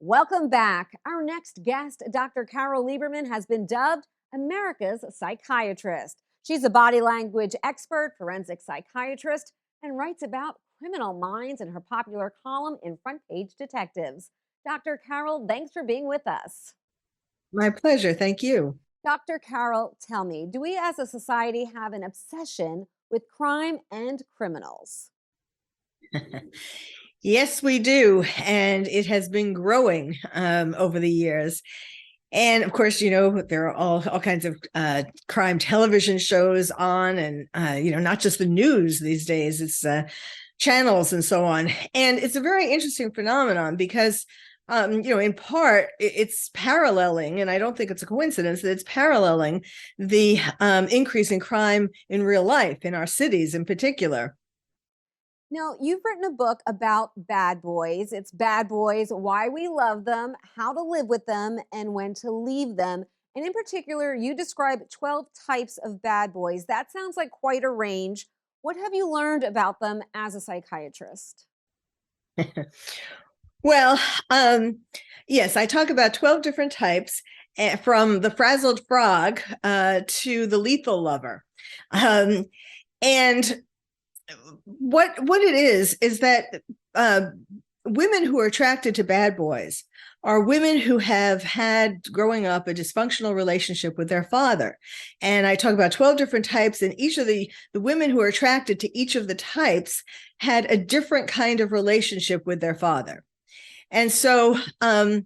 Welcome back. Our next guest, Dr. Carole Lieberman, has been dubbed America's psychiatrist. She's a body language expert, forensic psychiatrist, and writes about criminal minds in her popular column in Front Page Detectives. Dr. Carole, thanks for being with us. My pleasure. Thank you. Dr. Carole, tell me, do we as a society have an obsession with crime and criminals? Yes, we do. And it has been growing over the years. And of course, there are all kinds of crime television shows on, and, not just the news these days, it's channels and so on. And it's a very interesting phenomenon because, in part, it's paralleling, and I don't think it's a coincidence that it's paralleling the increase in crime in real life in our cities in particular. Now, you've written a book about bad boys. It's Bad Boys, Why We Love Them, How to Live with Them, and When to Leave Them. And in particular, you describe 12 types of bad boys. That sounds like quite a range. What have you learned about them as a psychiatrist? Well, yes, I talk about 12 different types, from the frazzled frog to the lethal lover. Um, and what it is that women who are attracted to bad boys are women who have had growing up a dysfunctional relationship with their father. And I talk about 12 different types, and each of the women who are attracted to each of the types had a different kind of relationship with their father. And so, and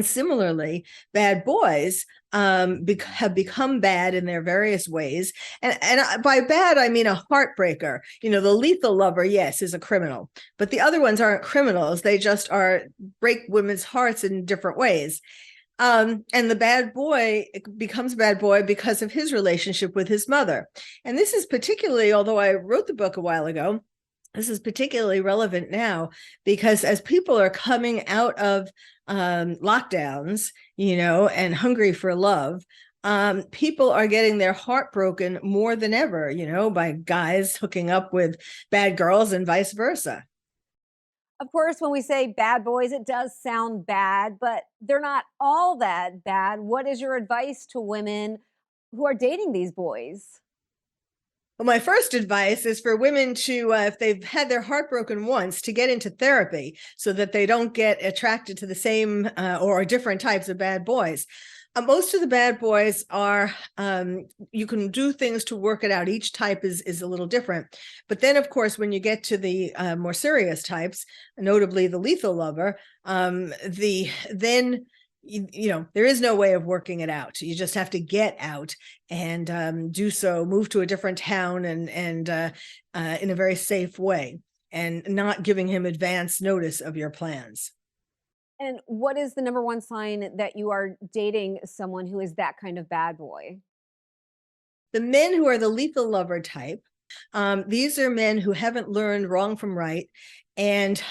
similarly, bad boys have become bad in their various ways. And by bad, I mean a heartbreaker. The lethal lover, yes, is a criminal, but the other ones aren't criminals. They just break women's hearts in different ways. And the bad boy becomes a bad boy because of his relationship with his mother. And this is particularly, although I wrote the book a while ago, this is particularly relevant now because as people are coming out of lockdowns, and hungry for love, people are getting their heart broken more than ever, by guys hooking up with bad girls and vice versa. Of course, when we say bad boys, it does sound bad, but they're not all that bad. What is your advice to women who are dating these boys? Well, my first advice is for women to, if they've had their heart broken once, to get into therapy so that they don't get attracted to the same or different types of bad boys. Most of the bad boys are, you can do things to work it out. Each type is a little different. But then, of course, when you get to the more serious types, notably the lethal lover, then there is no way of working it out. You just have to get out and do so, move to a different town and in a very safe way, and not giving him advance notice of your plans. And what is the number one sign that you are dating someone who is that kind of bad boy? The men who are the lethal lover type, these are men who haven't learned wrong from right, and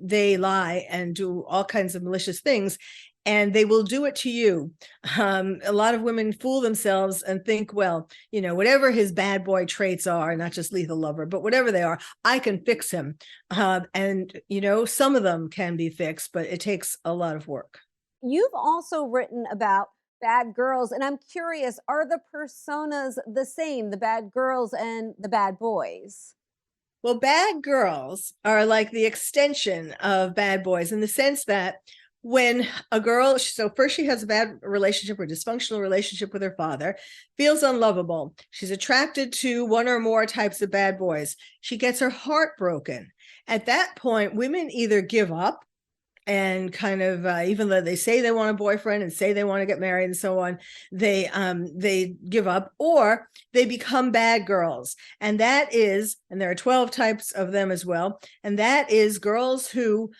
they lie and do all kinds of malicious things, and they will do it to you. A lot of women fool themselves and think, well, whatever his bad boy traits are, not just lethal lover, but whatever they are, I can fix him. And some of them can be fixed, but it takes a lot of work. You've also written about bad girls, and I'm curious, are the personas the same, the bad girls and the bad boys? Well, bad girls are like the extension of bad boys in the sense that when a girl, so first she has a bad relationship or dysfunctional relationship with her father, feels unlovable. She's attracted to one or more types of bad boys. She gets her heart broken. At that point, women either give up and kind of, even though they say they want a boyfriend and say they want to get married and so on, they give up, or they become bad girls. And that is, and there are 12 types of them as well, and that is girls who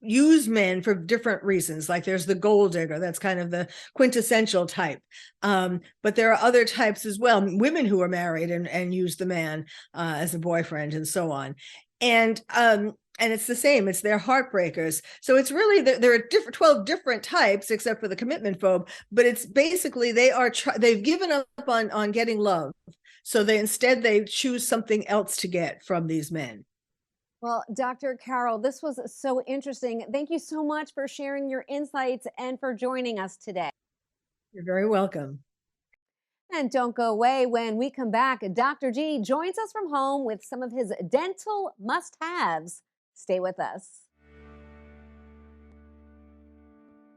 use men for different reasons. Like there's the gold digger, that's kind of the quintessential type, but there are other types as well, women who are married and use the man as a boyfriend and so on. And it's the same, it's their heartbreakers. So it's really, there are 12 different types except for the commitment phobe, but it's basically they've given up on getting love, so they choose something else to get from these men. Well, Dr. Carole, this was so interesting. Thank you so much for sharing your insights and for joining us today. You're very welcome. And don't go away. When we come back, Dr. G joins us from home with some of his dental must haves. Stay with us.